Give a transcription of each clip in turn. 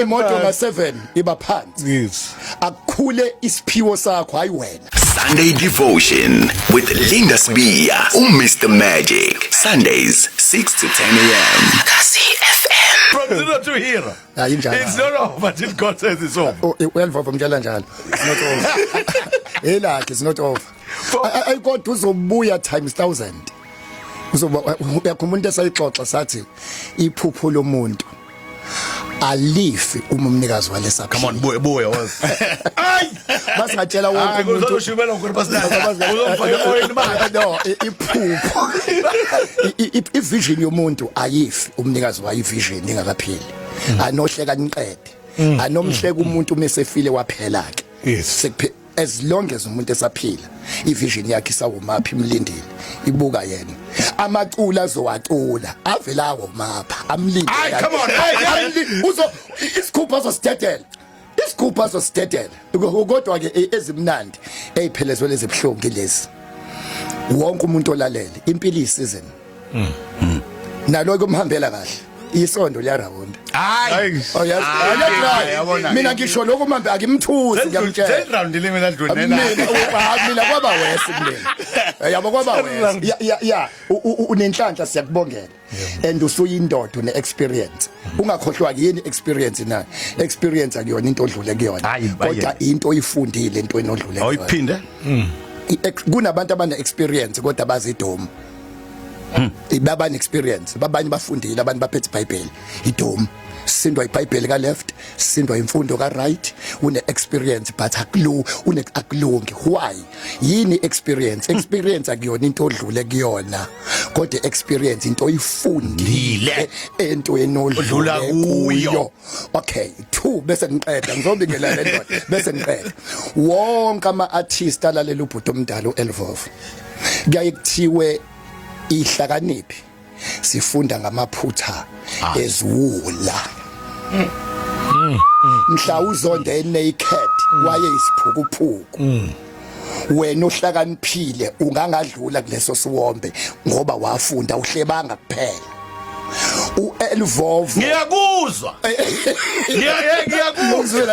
imoto nga7 iba phansi. Yes. Akukhule isiphiwo sakho hayi wena. Sunday Devotion with Linda Sibia, Mr. Magic. Sundays 6 to 10 a.m. Kasi FM. From zero to hero. Hayi njalo. It's not over until God says it's over. Oh, well mtshela njalo. It's not over. Elakhe it's not over. Ayikho uzobuya times 1000. Uyakhuluma umuntu esayixoxa sathi iphupho lomuntu alifi uma umnikazi walesa. Come on, boy was. Ay! Basingatshela wonke umuntu. Uzoshumela ngokurbasina. Uzofaka oyini ba? No, iphupho. Ivision yomuntu ayifi umnikazi wayo ivision ingakapheli. Anohleka niqede. Anomhleka umuntu mesefile waphela ke. Yes. As long as umuntu esaphila ivision yakhe isawumaphi imlindile ibuka yena amacula azowacula avela womapha amlinde. Ay come on, hey uzo isikhupha zostetela kodwa ke ezimnandi eziphelezwe lezibhlungu lezi wonke umuntu olalele impilo isizini nalo kumhambela kahle isondo liyarawunda. Hayi. Oh yes. Ayabona. Mina ngisho lokho manje akimthusi ngiyamtshela. 10 round limit ladlule mina kwaba wesi kumina. Yabo kwaba wesi. Ya unenhlanhla siyakubongela. And usuyindodo neexperience. Ungakhohlwa yini experience na. Experience akuyona into odlule kuyona. Kodwa into oyifundile into enodlule. Awuyiphinde? Kunabantu abane experience kodwa bazidomo. Ibaba experience babanye bafundile abantu baphethe iBhayibheli idom sindwa iBhayibheli ka left sindwa imfundo ka right une experience but akulungi why yini experience akuyona into odlule kuyona kodwa experience into oyifundile into enodlula kuyo. Okay 2 bese ngiqeda ngizobingelela le ndoda bese ngiqeda wonke ama artists alalela ubhuti omdala uElvovo kuyaye kuthiwe ihlakaniphi sifunda ngamaphutha eziwula mhla uzonde naked waye isiphukuphuku wena ohlakaniphile ungangadlula kuleso siwombe ngoba wafunda uhlebanga kuphela uElvovo ngiyakuzwa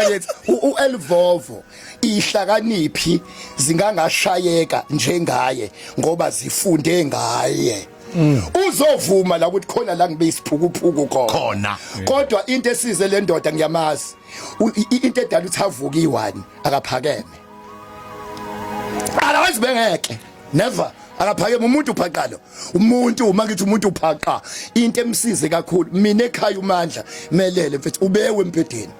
lethi uElvovo ihlakaniphi zingangashayeka njengaye ngoba zifunde ngaye. Uzovuma la ukuthi khona la ngibe isiphukuphuku khona kodwa into esize le ndoda ngiyamazi into edala uthavuka i1 akaphakeme alawazi bengeke never akaphakeme umuntu uphaqalo umuntu uma ngithi umuntu uphaqa into emsize kakhulu mina ekhaya uMandla melele mfethu ubewe empedeni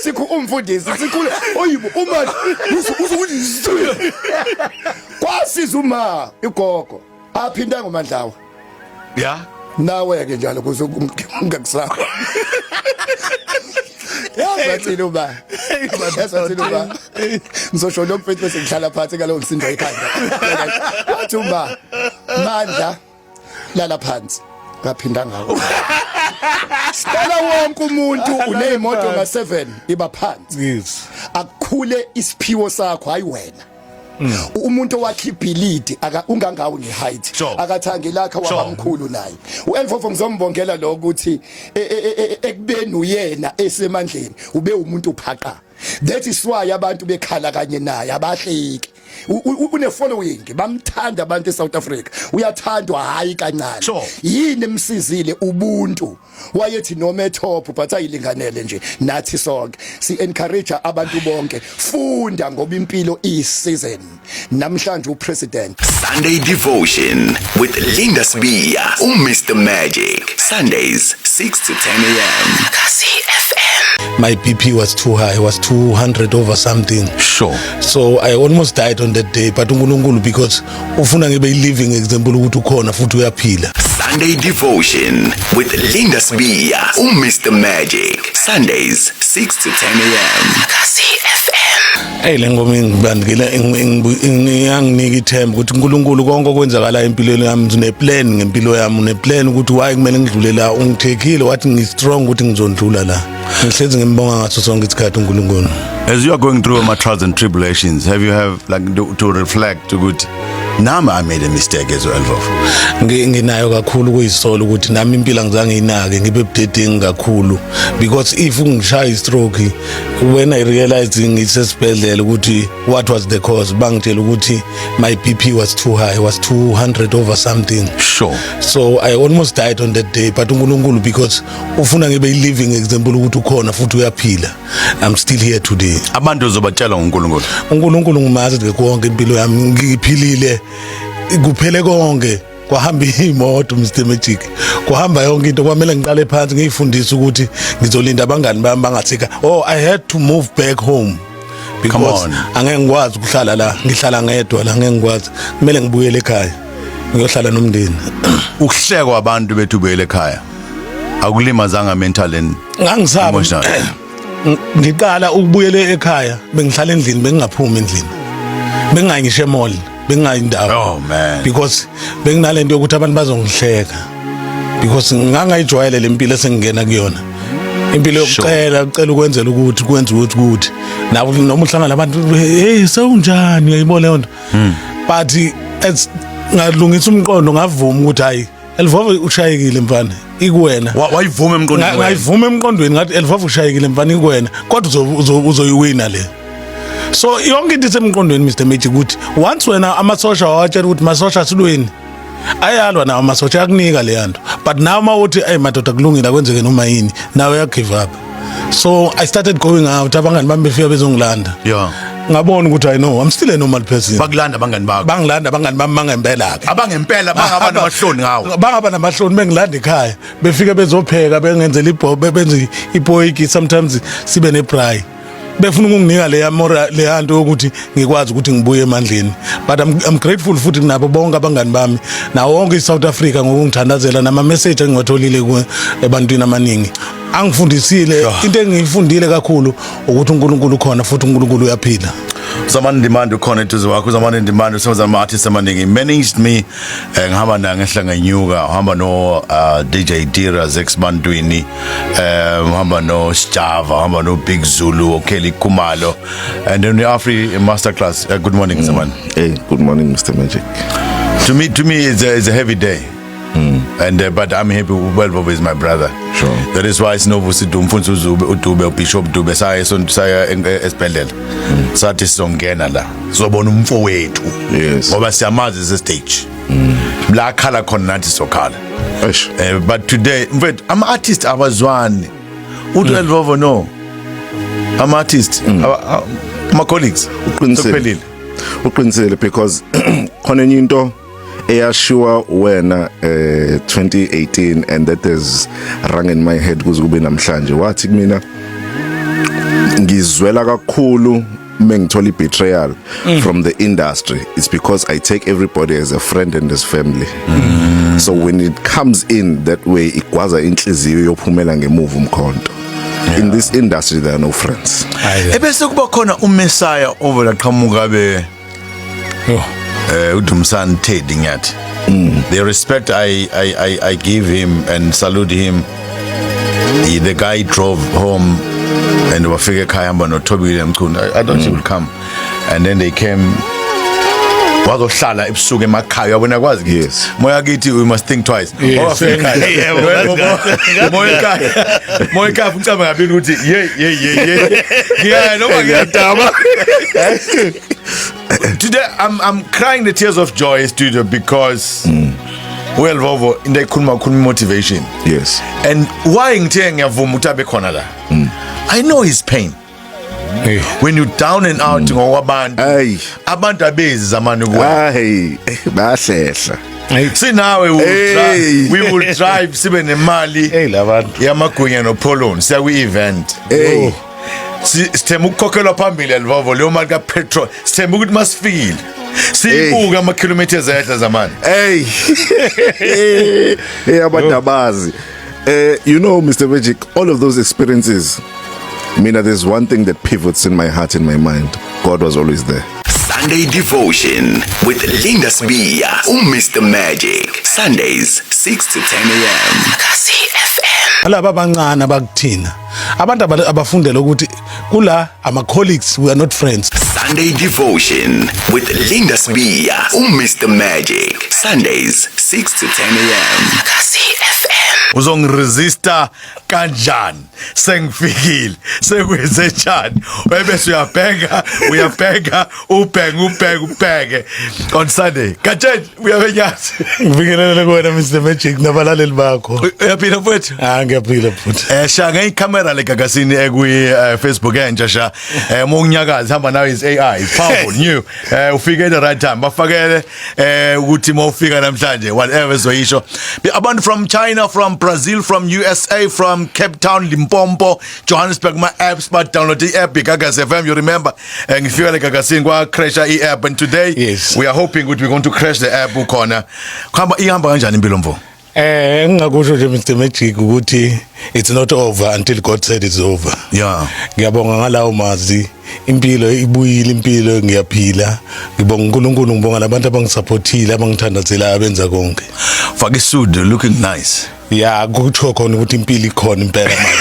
sikho umfundisi sikhule oyibo uMandla uzokuthi kwasiza uma igogo aphinda ngoMandlawa ya nawe ke njalo kuze ungakusaba yazathini uba ngizosho lo mfethu bese ngihlala phansi ngalo msindo ekhanda wathi uma Mandla lala phansi ngaphinda ngawo sicela wonke umuntu uneimoto nga7 iba phansi. Yes. Akukhule isiphiwo sakho hayi wena. Umuntu wakhe ibhilidi ungangawo ngeheight akathanga lakha wabamkhulu naye uElvovo ngizombongela lo ukuthi ekubeni uyena esemandleni ube umuntu uphaqa. That is why abantu bekhala kanye naye abahleki une following bamthanda abantu eSouth Africa uyathandwa hayi kancane yini emsizile ubuntu wayethi noma etop but ayilinganele nje nathi sonke si encourage abantu bonke funda ngoba impilo season namhlanje upresident. Sunday Devotion with Linda Sibia, Mr. Magic. Sundays 6 to 10 a.m. Kasi FM. My BP was too high, it was 200 over something. Sure. So I almost died on that day, but uNkulunkulu because ufuna ngibe living example ukuthi ukhona futhi uyaphila. Sunday Devotion with Linda Sibia, Mr. Magic. Sundays 6 to 10 a.m. Kasi FM. Hey lengoma ngibandikela ngiyanginika ithemba ukuthi uNkulunkulu konke okwenzakala empilweni yami uneplan ngempilo yami uneplan ukuthi why kumele ngidlule la ungithekile wathi ngistrong ukuthi ngizondlula la. Ngihlezi ngibonga ngaso sonke isikhathi uNkulunkulu. As you are going through my trials and tribulations, have you like to reflect ukuthi Nami I made a mistake as well, Vovo. Nginayo kakhulu kuyisolo ukuthi nami impilo angizange inake ngibe budedengi kakhulu because if ungishaya istroke when I realized ngisesibhedlela ukuthi what was the cause bangitshela ukuthi my BP was too high, was 200 over something. Sure. So I almost died on that day, but uNkulunkulu because ufuna ngibe living example ukuthi ukhona futhi uyaphila. I'm still here today. Abantu uzobatshela ngoNkulunkulu. uNkulunkulu ngumazi konke impilo yami ngiphilile kuphele konke kwahamba imoto Mr Magic kuhamba yonke into kwamela ngiqale phansi ngiyifundisa ukuthi ngizolinda abangani bami bangathika. Oh, I had to move back home because angeke ngikwazi ukuhlala la ngihlala ngedwa la ngeke ngikwazi kumele ngibuyele ekhaya ngiyohlala nomndeni. Ukuhlekwa abantu bethu buyele ekhaya akulimazanga mental and ngangisaba ngiqala ukubuyela ekhaya bengihlala endlini bengingaphumi endlini bengingangishe mall bengayindawo. Oh man, because benginalento yokuthi abantu bazongihleka because ngangayijwayele lempilo esengena kuyona impilo yokucela ukwenzela ukuthi kwenze ukuthi nawo noma uhlangana labantu hey sewunjani uyayibona leyo nto but ngalungisa umqondo ngavuma ukuthi hayi Elvovo ushayekile mfana ikuwena wayivuma emqondweni ngayivuma emqondweni ngathi Elvovo ushayekile mfana ikuwena kodwa uzoyiwina le. So yonke into isemqondweni Mr Magic ukuthi once wena amasosha watshela ukuthi masosha silweni ayalwa nawo amasosha akunika le yanto but now mawuthi ay madoda kulungile akwenzeke noma yini nawe ya give up. So I started going out abangani bami befika bezongilanda. Yeah. Ngabona ukuthi I know I'm still a normal person. Bakulanda abangani bakho. Bangilanda abangani bami mangempela ke. Abangempela bangaba namahloni ngawo. Bangaba namahloni bengilanda ekhaya befika bezopheka bengenzela ibhobe benze ipoiki sometimes sibe nebraai. Befuna ukunginika le yanto ukuthi ngikwazi ukuthi ngibuye emandleni but I'm grateful futhi nabo bonke abangani bami na wonke iSouth Africa ngokungithandazela nama message engitholile ebantwini amaningi angifundisile into engiyifundile kakhulu ukuthi uNkulunkulu ukhona futhi uNkulunkulu uyaphila. Zamani demand ukhona eduze wakho zamani demand usebenza ama artists amaningi managed me ngihamba na ngehla ngenyuka uhamba no DJ Dira Zexbantwini uhamba no Sjava uhamba no Big Zulu Kelly Kumalo and then the Afri masterclass. Good morning zamani. Hey, good morning Mr Magic. To me it's a heavy day. And but I'm happy Welvovo is my brother. Sure. That is why sinovusi Dumfunsu Dube Bishop Dube saya esibhedlela. Sathi songena la. Sobona umfowethu. Yes. Ngoba siyamazi ze stage. La khala khona nathi sokhala. Eish. But today in fact ama artists abazwani. Uthi Welvovo no. Ama artists my colleagues uqinisele because khona enye into eyashiwa wena 2018 and that is rang in my head kuze kube namhlanje wathi kumina ngizwela kakhulu mengithola ibetrayal from the industry. It's because I take everybody as a friend and as family. So when it comes in that way ikwaza inhliziyo yophumela ngemuva umkhonto. In this industry there are no friends. Ebese kuba khona uMessiah ovela qhamuka be uDumsani Teddy nyathi. The respect I give him and salute him. The guy drove home and wafika ekhaya hamba no Thobile Mchunu. I thought he would come. And then they came wazohlala ebusuku emakhaya uyabona kwazi yes moya kithi we must think twice ngoba fika moya ekhaya ucaba ngabili ukuthi yeah noma ngiyadaba. Today I'm crying the tears of joy studio because Welvovo into ikhuluma motivation. Yes. And why ngithe ngiyavuma ukuthi abe khona la I know his pain. When you down and out ngokwabantu abantu abezi zamani kuwe bahlehla see now we will drive sibe nemali labantu yamagunya no Polon siya kwi event sithemba ukukhokhelwa phambili Welvovo leyo mali ka petrol sithemba ukuthi masifikile sibuka ama kilometers ayehla zamani abantu abazi you know Mr Magic, all of those experiences Mina, there's one thing that pivots in my heart, in my mind. God was always there. Sunday Devotion with Linda Sibia, Mr Magic. Sundays, 6 to 10 a.m. Kasi FM. Laba abancane abakuthina abantu abafundela ukuthi kula ama colleagues, we are not friends. Sunday Devotion with Linda Sibia, Mr. Magic. Sundays 6 to 10 a.m. Kasi FM. Uzongiresista kanjani sengifikile sekwenze njani bese uyabheka ubheke on Sunday kanjani uyabenyathi Ngifikelele kuwena Mr Magic nabalaleli bakho. uyaphila mfowethu Ngiyaphila futhi. shanga icamera lekakasini ekwi Facebook entsha sha monginyakazi hamba nayo is AI is powerful new ufike at the right time bafakele ukuthi mawufika namhlanje whatever zoyisho abantu from China, from Brazil, from USA, from Cape Town, Limpopo, Johannesburg, my apps, but download the app Gagas FM. You remember, and if you like Gagasin, go crash the app. And today, yes, we are hoping that we're going to crash the app. Corner, kamba ihamba kanjani Mbilomvo? Ngingakusho nje Mr Magic ukuthi it's not over until God said it's over. Yeah. Ngiyabonga ngalawo mazi. Impilo ibuyile impilo ngiyaphila. Ngibonga uNkulunkulu ngibonga labantu abangisupportile abangithandazela abenza konke. Fake suit looking nice. Yeah, kuthi khona ukuthi impilo ikhona impela manje.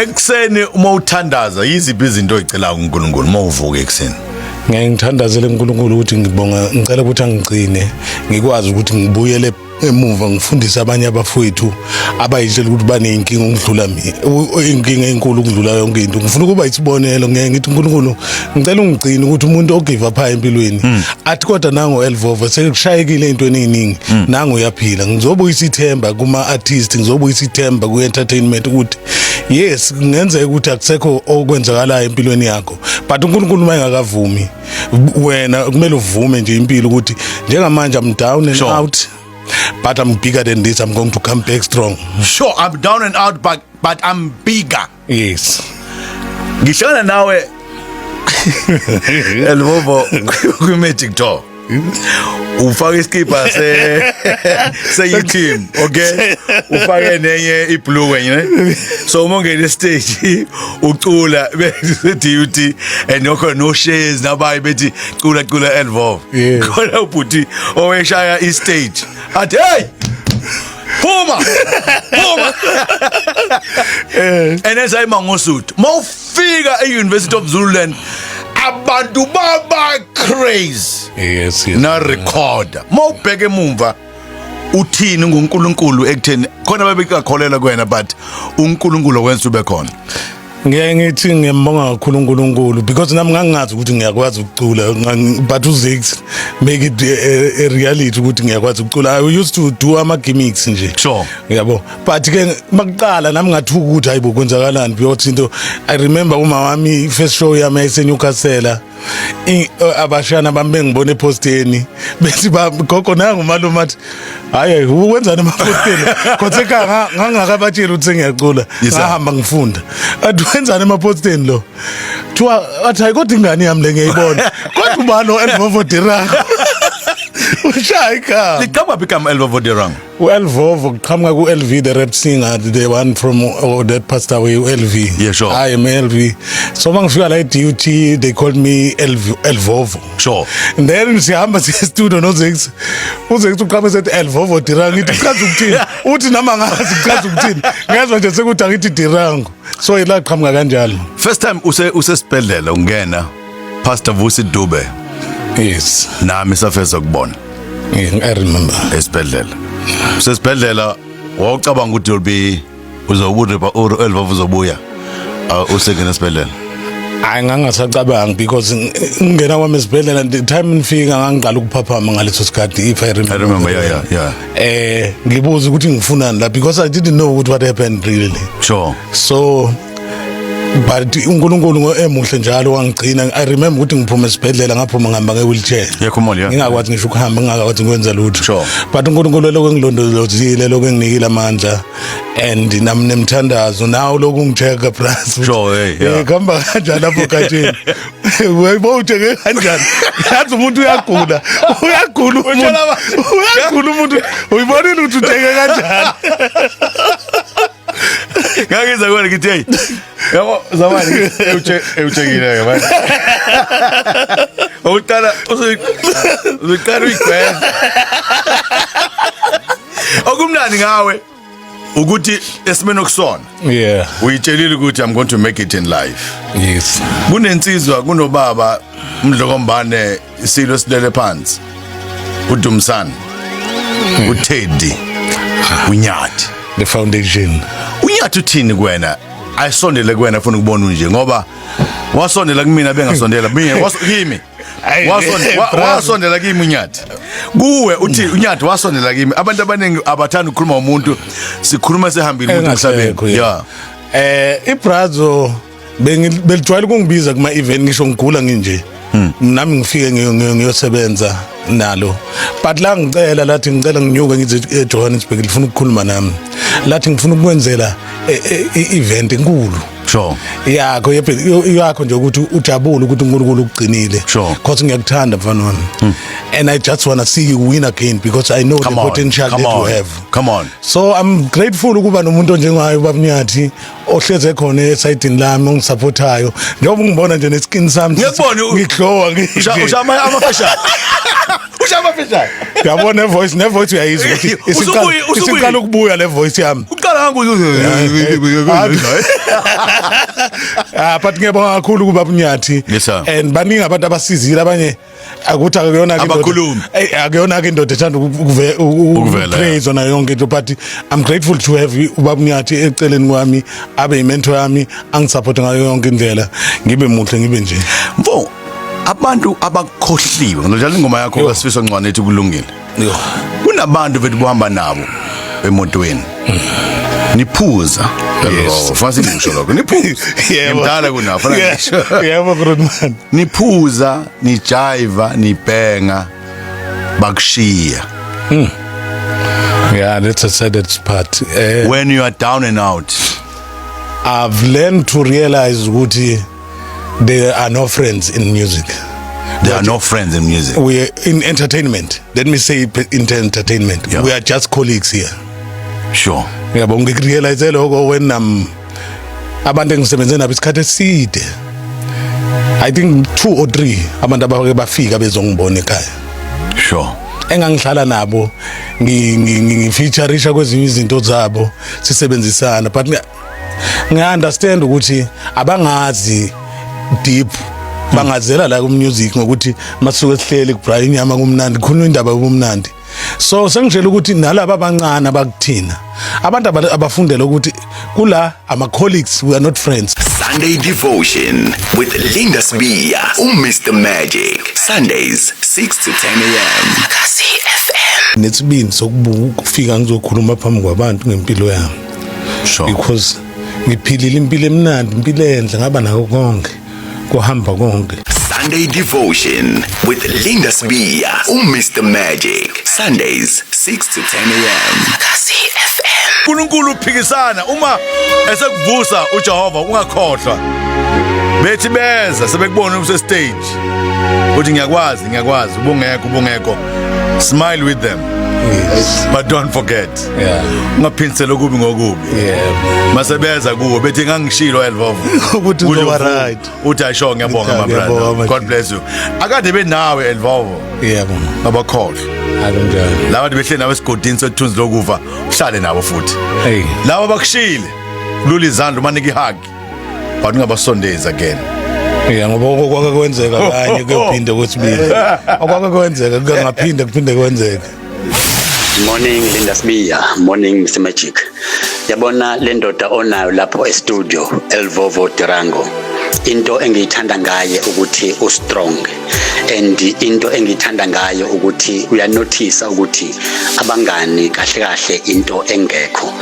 Ekseni uma uthandaza yiziphi izinto oyicela uNkulunkulu uma uvuka ekseni? Ngiyangithandazela uNkulunkulu ukuthi ngicela ukuthi angigcine ngikwazi ukuthi ngibuyele emuva ngifundise abanye abafowethu abayitshela ukuthi banenkinga ukudlula mina inkinga enkulu ukudlula yonke into. Ngifuna ukuba isibonelo ngithi uNkulunkulu ngicela ungigcine ukuthi umuntu ogive up empilweni athi kodwa nango Elvovo sekushayekile into eningi nango uyaphila. Ngizobuyisa ithemba kuma artist, ngizobuyisa ithemba ku entertainment ukuthi yes ngenzeka ukuthi akusekho okwenzakalayo empilweni yakho but uNkulunkulu mayengakavumi wena kumele uvume nje impilo ukuthi njengamanje I'm down and out. But I'm bigger than this. I'm going to come back strong. Sure, I'm down and out, but I'm bigger. Yes. Ngishona nawe Elvovo ku Magic Tour. Ufake iskipa se team, okay? Ufake nenye iblue wenye. So umongene stage ucula bethi uthi and no shares nabayi bethi cula Elvovo. Khona ubhuti oweshaya istage. Athi hey! Puma! And as I'm ngosuthi, mawufika e-University of Zululand abantu baba crazy. Yes. Na record. Mawubheke emumva uthini nguNkulunkulu ekutheni khona babekakholela kuwena but uNkulunkulu wenza ube khona. Ngithi ngiyambonga kakhulu uNkulunkulu because nami ngangazi ukuthi ngiyakwazi ukucula but uZix make it a reality ukuthi ngiyakwazi ukucula. I used to do ama gimmicks nje. Sure. Yabo. But ke makuqala nami ngathuka ukuthi hayibo kwenzakalani because into I remember uma wami first show yami eseNewcastle abashana bami bengibone eposteni bethi gogo nangu malume athi hayi ukwenzani emaposteni kodwa ngangakabatshela ukuthi ngiyacula ngahamba ngifunda athi wenzani emaposteni lo thiwa athi hayi kodwa ingane yami le ngiyayibona kodwa ubalo Elvovo Dirang ushayika Likama become Elvovo Dirang. Elvovo qhamuka ku LV the rap singer the one from that passed away LV. Yeah, sure. I am LV. So mangifika la DUT they called me Elvovo. Sure. And then sihamba studio noZix uqhamuka sethi Elvovo Dirang ngithi chaza ukuthini uthi nama ngazi chaza ukuthini ngezwe nje sekuthi angithi Dirang so ila qhamuka kanjalo. First time usesibhedlela ungena Pastor Vusi Dube. Yes. Nami safeza kubona. I remember. Esibhedlela. Usesibhedlela wawucabanga ukuthi uzobuya Elvovo uzobuya usengena esibhedlela. Hayi ngangasacabanga because ngingena kwami esibhedlela the time ngifika ngangiqala ukuphaphama ngaleso sikhathi if I remember. Yeah. Ngibuza ukuthi ngifunani la because I didn't know what happened really. Sure. So but uNkulunkulu emuhle njalo wangigcina. I remember ukuthi ngiphuma esibhedlela ngaphuma ngihamba nge-wheelchair. Ngingakwazi ngisho ukuhamba ngingakwazi ukwenza lutho. Sure. But uNkulunkulu lokho engilondolozile lokho enginikile amandla and nami nemthandazo nawo lokho ungicheka plus. Sure, yeah. Khamba kanjani lapho khathini. Wayibothe kanjani? Yazi umuntu uyagula. Uyagula umuntu. Uyibonile ukuthi utheke kanjani? Ngangizwa kwena ngithi hey yabo zamani ewuchekile manje utala uziqala igwe Okumnandi ngawe ukuthi esimeni okusona. Yeah. Uyitshelile ukuthi I'm going to make it in life. Yes. Kunensizwa kunobaba umdlokombane isilo silele phansi. uDumsana uTeddy uNyathi The foundation. uNyathi uthini kuwena ayisondele kuwena ufuna ukubona unje ngoba wasondela kumina bengasondela mina kimi wasondela kimi uNyathi kuwe uthi uNyathi wasondela kimi abantu abaningi abathanda ukukhuluma umuntu sikhuluma sehambile umuntu emhlabeni yeah ibrazo belijwayele ukungibiza kuma event ngisho ngigula nginje nami ngifike ngiyosebenza nalo but la ngicela lathi ngicela nginyuke ngize eJohannesburg ngifuna ukukhuluma nami lathi ngifuna ukwenzela i-event enkulu sure yakho nje ukuthi ujabule ukuthi uNkulunkulu ukugcinile because ngiyakuthanda mfana wami and I just want to see you win again because I know the potential that you have. Come on. So I'm grateful ukuba nomuntu onjengaye ubaba Nyathi ohleze khona esayidini lami ongisupportayo njengoba ngibona nje neskin sami ngihlowa ushama amafashana ushama amafashana yabona nevoice uyayizwa ukuthi isiqala ukubuya le voice yami uqala ngangu but ngiyabonga kakhulu kuba Nyathi and baningi abantu abasizile abanye akuthi akuyona ke indoda ethanda ukupraise ona yonke into but I'm grateful to have ubaba Nyathi eceleni kwami abe imentor yami angisupport ngayo yonke indlela ngibe muhle ngibe nje mfo abantu abakhohliwe njalo ingoma yakho kasifisa ncwane ethi kulungile kunabantu bethu bohamba nabo emotweni niphuza fasi ngisho lokho niphuza ngimdala kunafa ngisho yebo Grootman niphuza nijiva nibhenga bakushiya yeah that's a sad part when you are down and out I've learned to realize ukuthi there are no friends in music. There are no friends in music. We are in entertainment. Let me say in entertainment. Yeah. We are just colleagues here. Sure. Yabo ngirealize lokho when abantu engisebenze nabo isikhathi eside. I think 2 or 3 abantu abake bafika bezongibona ekhaya. Sure. Engangihlala nabo ngifeatureisha kwezinye izinto zabo sisebenzisana but ngiunderstand ukuthi abangazi deep bangazela la ku music ngokuthi masuke sihlele ku Brian Nyama kumnandi khona indaba yobumnandi so sengijela ukuthi nalabo abancane abakuthina abantu abafundela ukuthi kula ama colleagues we are not friends. Sunday Devotion with Linda Sibia, Mr Magic, Sundays 6 to 10 a.m. Kasi FM. Netsibini sokufika ngizokhuluma phambi kwabantu ngempilo yami. Sure. Because ngiphilile impilo emnandi impilo enhle ngaba nako konke kuhamba konke. Sunday Devotion with Linda Sibia, Mr Magic, Sundays 6 to 10 a.m. Kasi FM. uNkulunkulu uphikisana uma esekuvusa uJehova ungakhohlwa bethi beza sebekubona use stage uthi ngiyakwazi ubungekho smile with them. Yes. But don't forget. Yeah. Ungaphinisela okubi ngokubi. Yeah. Masebeza kuwo bethi ngangishilo Elvovo. Ukuthi uzoba right. Uthi ayisho ngiyabonga my brother. God bless you. Akade benawe Elvovo. Yebo. Abakhohlwa. Akunjalo. Laba behle nawe esigodini sethunzi lokuva uhlale nabo futhi. Hey. Laba bakushile. Lula izandla umanike ihug. But ungabasondeza again. Yeah ngoba okwake kwenzeka kanye kuyophinde kwesibili. Okwake kwenzeka kungaphinde kuphinde kwenzeka. Morning Linda Sibia, morning Mr Magic. Yabona le ndoda onayo lapho e-studio Elvovo Tirango. Into engiyithanda ngaye ukuthi u-strong and into engiyithanda ngayo ukuthi uyanotice ukuthi abangani kahle kahle into engekho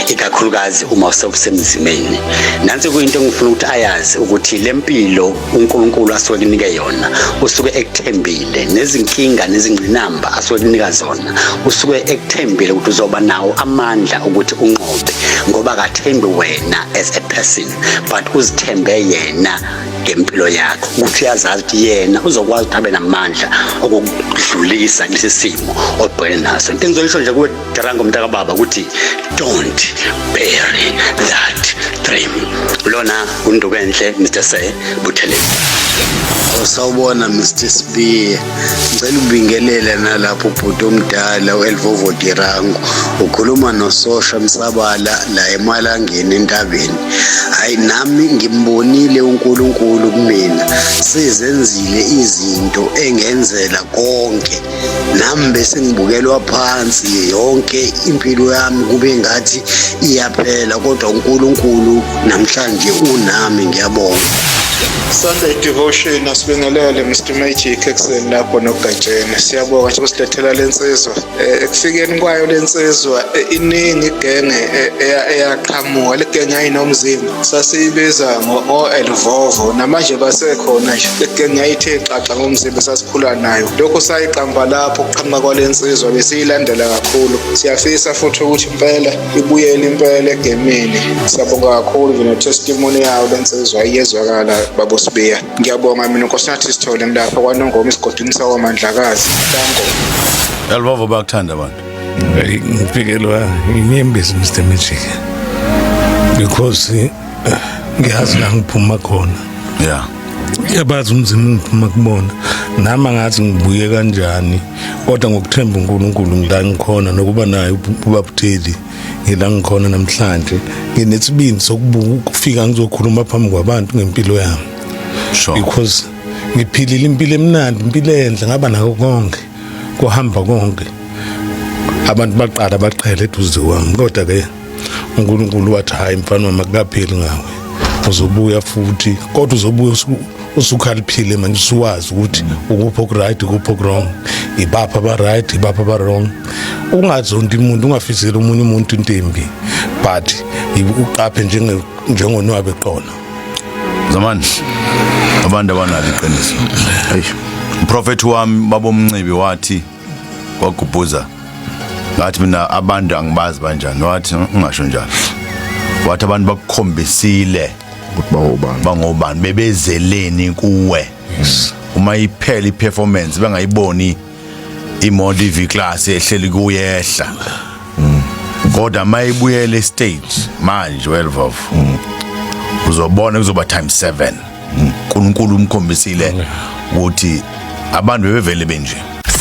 ikakhulukazi uma usemzimeni. Nansi kuyinto engifuna ukuthi ayazi ukuthi lempilo uNkulunkulu asuke kunike yona usuke ekuthembile nezinkinga nezingcinamba asuke kunika zona usuke ekuthembile ukuthi uzoba nawo amandla ukuthi unqobe ngoba kathembi wena as a person but uzithembe yena ngempilo yakho ukuthi uyazazi ukuthi yena uzokwazi ukuthi abe namandla okudlulisa lesi simo obhekene naso. Into engizoyisho nje kuwe Tirango mntaka baba ukuthi don't bury that dream. Lona unduku enhle Mr Say Buthelezi. Sawubona Mr Spear, ngicela ukubingelela nalapho ubhuti omdala uElvovo Dirango ukhuluma noSosha Msabala la eMalangeni entabeni. Hayi nami ngimbonile uNkulunkulu kumina, sizenzile izinto engenzela konke. Nami bese ngibukelwa phansi yonke impilo yami kube ngathi iyaphela, kodwa uNkulunkulu namhlanje unami, ngiyabonga. Sunday devotion asibingelele Mr Magic ekuseni lapho nogatsheni. Siyabonga nje usilethela lensizwa. Ekufikeni kwayo lensizwa iningi igenge eyaqhamuka, le genge ayinomzimba. Sasiyibiza ngo-Elvovo, namanje basekhona nje. Le genge yayithe xaxa ngomzimba sasikhula nayo. Lokho sayiqamba lapho ukuqhamuka kwalensizwa besiyilandela kakhulu. Siyafisa futhi ukuthi impela ibuyele impela egemini. Siyabonga kakhulu nje testimony yayo lensizwa iyezwakala babo Sibiya. Ngiyabonga mina uNkosinathi Sithole ngilapha kwaNongoma isigodini sakwaMandlakazi. Danko. Elvovo bakuthanda abantu. Ngifikelwa inyembezi Mr Magic because ngiyazi la ngiphuma khona. Yeah. Yabazi umzimba ngiphuma kubona nami ngathi ngibuye kanjani, kodwa ngokuthemba uNkulunkulu ngila ngikhona nokuba naye ubabutheli ngila ngikhona namhlanje. Nginesibindi sokufika ngizokhuluma phambi kwabantu ngempilo yami. Sure. Because ngiphilile impilo emnandi, impilo enhle, ngaba nako konke, kuhamba konke. Abantu baqala baqhele eduze kwami, kodwa ke uNkulunkulu wathi hayi mfana wami akukapheli ngawe, uzobuya futhi, kodwa uzobuya usukhaliphile manje, usuwazi ukuthi ukuphi okuright ukuphi okwrong, ibapha aba right ibapha aba wrong. Ungazonda umuntu, ungafisela umunye umuntu into embi, but uqaphe njengonwabe eqona. Zamani abantu abanalo iqiniso. Hey, prophet wami babomncibi wathi kwagubhuza ngathi mina abantu angibazi kanjani, wathi ungasho njalo. Wathi abantu bakukhombisile ukuthi bangobani bebezeleni kuwe. Uma iphela iperformance bengayiboni imoto iV class ehleli kuyehla. Kodwa mayibuyele stage manje Elvovo uzobona kuzoba times 7. uNkulunkulu umkhombisile ukuthi abantu bebevele benje.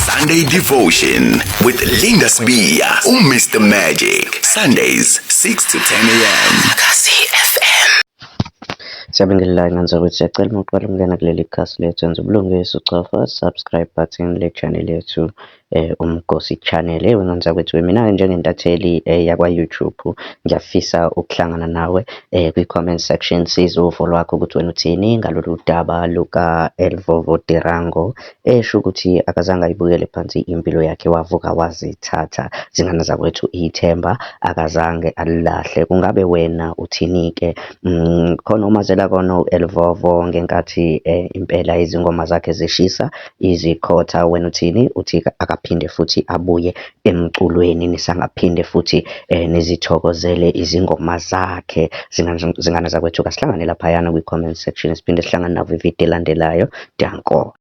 Sunday Devotion with Linda Spear, Mr Magic. Sundays 6 to 10 a.m. Kasi FM. Siyabingelela ngenza ukuthi siyacela ukuqala ukungena kuleli khasi lethu, enza ubulungisa ucofa subscribe button le channel yethu Umgosi channel. Wenza ukuthi mina njengentatheli yakwa YouTube ngiyafisa ukuhlangana nawe kwi comment section, sizwe uvo lwakho ukuthi wena uthini ngalolu daba luka Elvovo Dirango esho ukuthi akazange ayibukele phansi impilo yakhe, wavuka wazithatha. Zingane zakwethu ithemba akazange alilahle. Kungabe wena uthini ke? Khona umazela kona Elvovo ngenkathi impela izingoma zakhe zishisa izikhotha, wena uthini? Uthi akaphinde futhi abuye emculweni, nisangaphinde futhi nizithokozele izingoma zakhe. Zingane zakwethu kasihlangane lapha yana kwi comment section, siphinde sihlangane navo ivideo elandelayo. Danko.